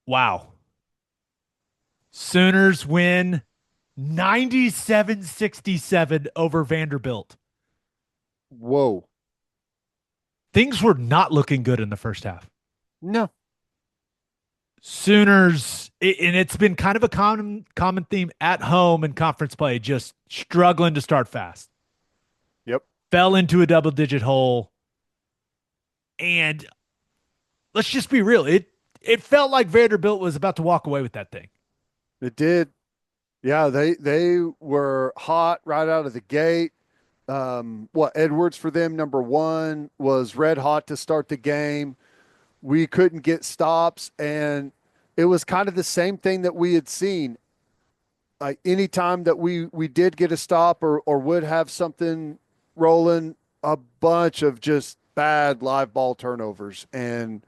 Wow. Sooners win 97-67 over Vanderbilt. Whoa. Things were not looking good in the first half. No. Sooners, and it's been kind of a common theme at home in conference play, just struggling to start fast. Yep. Fell into a double digit hole. And let's just be real. It felt like Vanderbilt was about to walk away with that thing. It did. Yeah, they were hot right out of the gate. What Edwards for them, number one, was red hot to start the game. We couldn't get stops, and it was kind of the same thing that we had seen. Like anytime that we did get a stop or would have something rolling, a bunch of just bad live ball turnovers and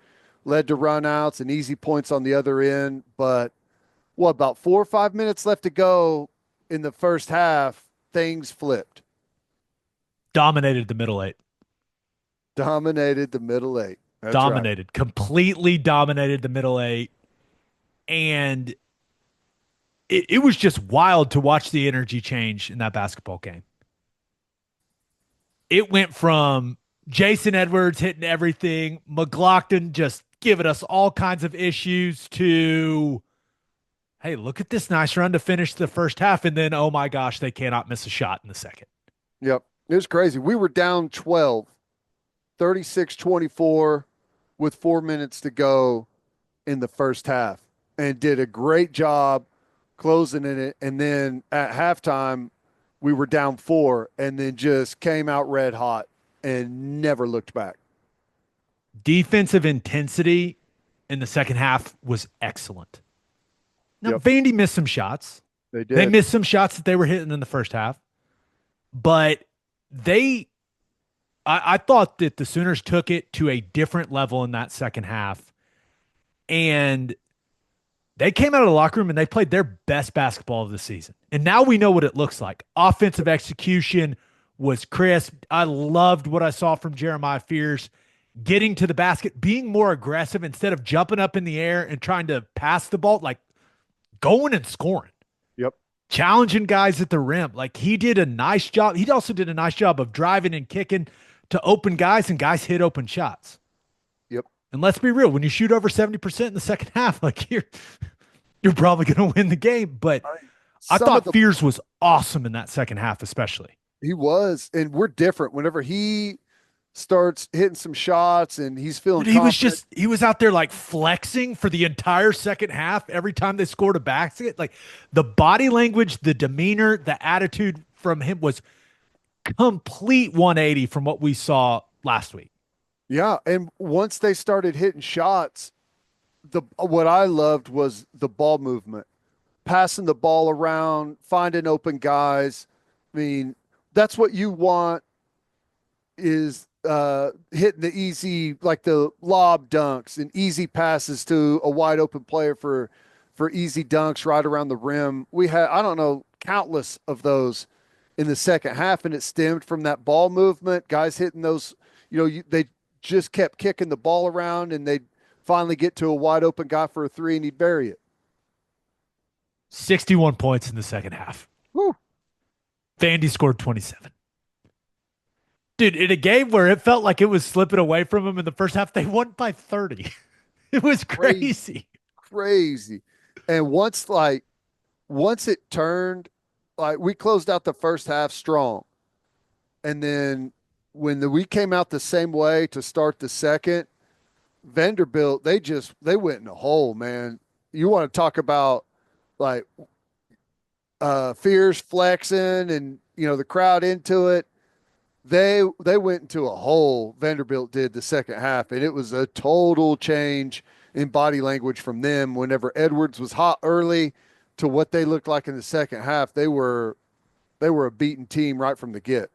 led to runouts and easy points on the other end. But what, about 4 or 5 minutes left to go in the first half, things flipped. Dominated the middle eight. Dominated the middle eight. That's right. Dominated. Completely dominated the middle eight. And it was just wild to watch the energy change in that basketball game. It went from Jason Edwards hitting everything, McLaughlin just giving us all kinds of issues to, hey, look at this nice run to finish the first half. And then, oh my gosh, they cannot miss a shot in the second. Yep. It was crazy. We were down 12, 36-24 with 4 minutes to go in the first half and did a great job closing in it. And then at halftime, we were down four and then just came out red hot and never looked back. Defensive intensity in the second half was excellent. Now, Yep. Vandy missed some shots. They They did. missed some shots that they were hitting in the first half, but they, I thought that the Sooners took it to a different level in that second half. And they came out of the locker room and they played their best basketball of the season. And now we know what it looks like. Offensive execution was crisp. I loved what I saw from Jeremiah Fears getting to the basket, being more aggressive instead of jumping up in the air and trying to pass the ball, like going and scoring, Yep. challenging guys at the rim. Like he did a nice job. He also did a nice job of driving and kicking to open guys, and guys hit open shots. Yep. And let's be real, when you shoot over 70% in the second half, like you're probably going to win the game. But I Some of thought the Fears was awesome in that second half, especially. He was, and we're different. Whenever he starts hitting some shots and he's feeling Dude, he was confident, just he was out there like flexing for the entire second half every time they scored a basket. Like the body language, the demeanor, the attitude from him was complete 180 from what we saw last week. yeah. And once they started hitting shots, the what I loved was the ball movement, passing the ball around, finding open guys. I mean, that's what you want is hitting the easy, like the lob dunks and easy passes to a wide open player for easy dunks right around the rim. We had, I don't know, countless of those in the second half, and it stemmed from that ball movement. Guys hitting those, they just kept kicking the ball around, and they'd finally get to a wide open guy for a three, and he'd bury it. 61 points in the second half. Woo. Vandy scored 27. Dude, in a game where it felt like it was slipping away from them in the first half, they won by 30. It was Crazy, crazy. crazy. And once it turned, like we closed out the first half strong. And then when we came out the same way to start the second, Vanderbilt, they went in a hole, man. You want to talk about like Fears flexing and the crowd into it. They went into a hole. Vanderbilt did the second half, and it was a total change in body language from them. Whenever Edwards was hot early to what they looked like in the second half, they were a beaten team right from the get.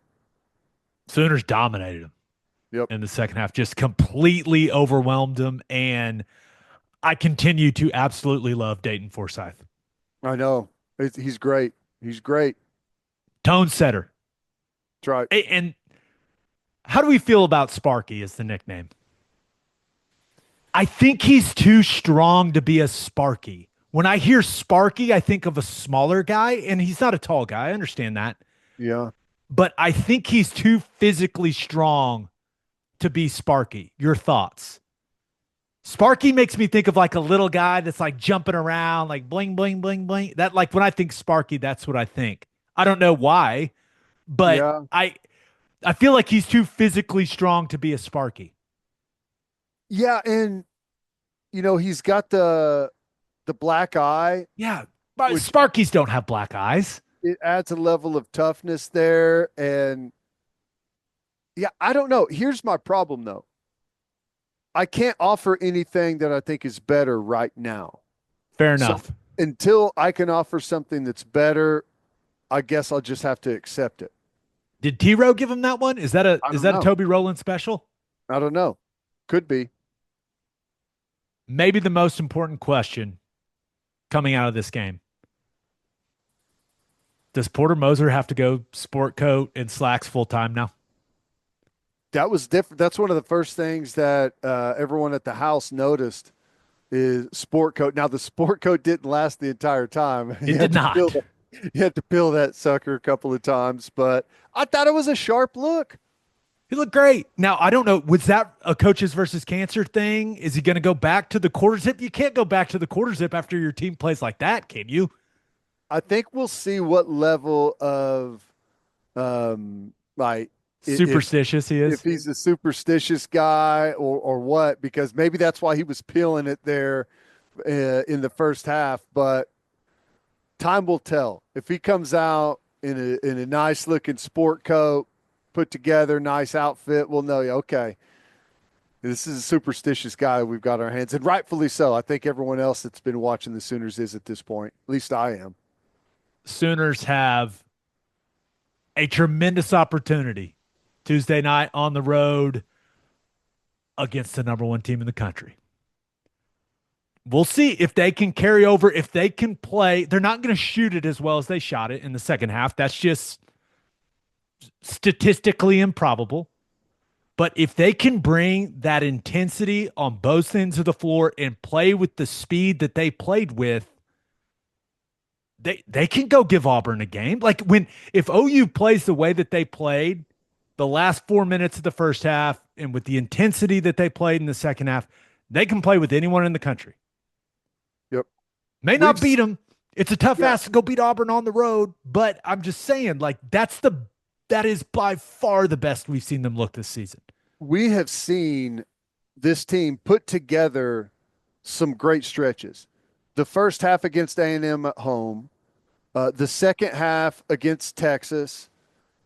Sooners dominated them Yep, in the second half, just completely overwhelmed them. And I continue to absolutely love Dayton Forsyth. I know. He's great. He's great. Tone setter. That's right. And how do we feel about Sparky as the nickname? I think he's too strong to be a Sparky. When I hear Sparky, I think of a smaller guy, and he's not a tall guy. I understand that. Yeah. But I think he's too physically strong to be Sparky. Your thoughts? Sparky makes me think of like a little guy that's like jumping around, like bling, bling, bling, bling. That like when I think Sparky, that's what I think. I don't know why, but Yeah. I feel like he's too physically strong to be a Sparky. Yeah. And, he's got the black eye, Yeah, but which Sparkies don't have black eyes. it adds a level of toughness there. And yeah, I don't know. Here's my problem though. I can't offer anything that I think is better right now. Fair So enough. until I can offer something that's better, I guess I'll just have to accept it. Did T Row give him that one? Is that a I is don't that a know. Toby Rowland special? I don't know. Could be. Maybe the most important question coming out of this game. Does Porter Moser have to go sport coat and slacks full time now? That was different. That's one of the first things that everyone at the house noticed is sport coat. Now the sport coat didn't last the entire time. It did not. You had to peel that sucker a couple of times, but I thought it was a sharp look. He looked great. Now, I don't know. Was that a coaches versus cancer thing? Is he going to go back to the quarter zip? You can't go back to the quarter zip after your team plays like that, can you? I think we'll see what level of like Superstitious he if is. he's a superstitious guy or what, because maybe that's why he was peeling it there in the first half. But time will tell. If he comes out in a nice looking sport coat, put together, nice outfit, we'll know. Okay, this is a superstitious guy we've got on our hands, and rightfully so. I think everyone else that's been watching the Sooners is at this point. At least I am. Sooners have a tremendous opportunity Tuesday night on the road against the number one team in the country. We'll see if they can carry over, if they can play. They're not going to shoot it as well as they shot it in the second half. That's just statistically improbable. But if they can bring that intensity on both ends of the floor and play with the speed that they played with, they can go give Auburn a game. Like when if OU plays the way that they played the last 4 minutes of the first half and with the intensity that they played in the second half, they can play with anyone in the country. Yep. May We've not beat them. It's a tough yeah, ass to go beat Auburn on the road, but I'm just saying, like that is by far the best we've seen them look this season. we have seen this team put together some great stretches. The first half against A&M at home, the second half against Texas,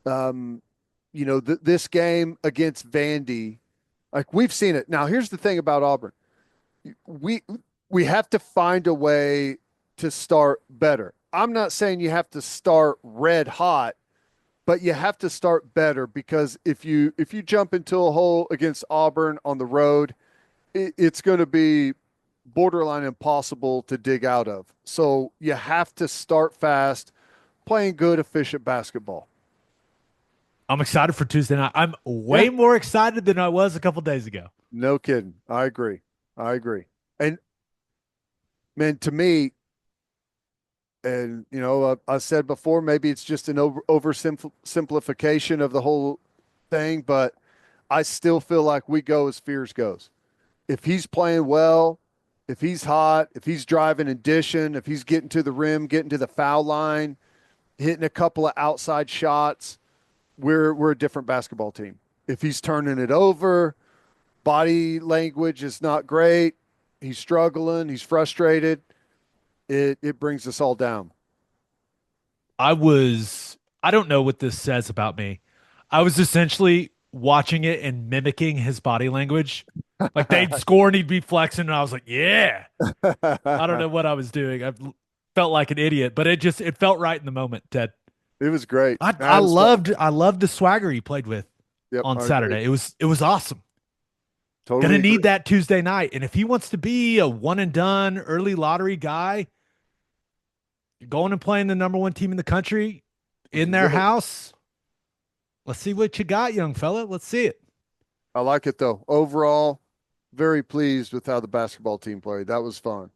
this game against Vandy. Like we've seen it. Now, here's the thing about Auburn. We we have to find a way to start better. I'm not saying you have to start red hot, but you have to start better because if you jump into a hole against Auburn on the road, it's going to be borderline impossible to dig out of. So you have to start fast, playing good, efficient basketball. I'm excited for Tuesday night. I'm Yeah, way more excited than I was a couple days ago. no kidding. I agree. I agree. And man, to me, and I said before, maybe it's just an oversimplification of the whole thing, but I still feel like we go as Fears goes. If he's playing well, if he's hot, if he's driving and dishing, if he's getting to the rim, getting to the foul line, hitting a couple of outside shots, we're a different basketball team. If he's turning it over, body language is not great, he's struggling, he's frustrated, it brings us all down. I don't know what this says about me. I was essentially watching it and mimicking his body language. Like they'd score and he'd be flexing, and I was like, yeah. I don't know what I was doing. I felt like an idiot, but it felt right in the moment, Ted. It was great. I loved the swagger he played with Yep, on I agree. Saturday. It was awesome. Gonna Totally agree. need that Tuesday night. And if he wants to be a one and done early lottery guy, going and playing the number one team in the country in their Go. house, let's see what you got, young fella. Let's see it. I like it though. Overall, very pleased with how the basketball team played. That was fun.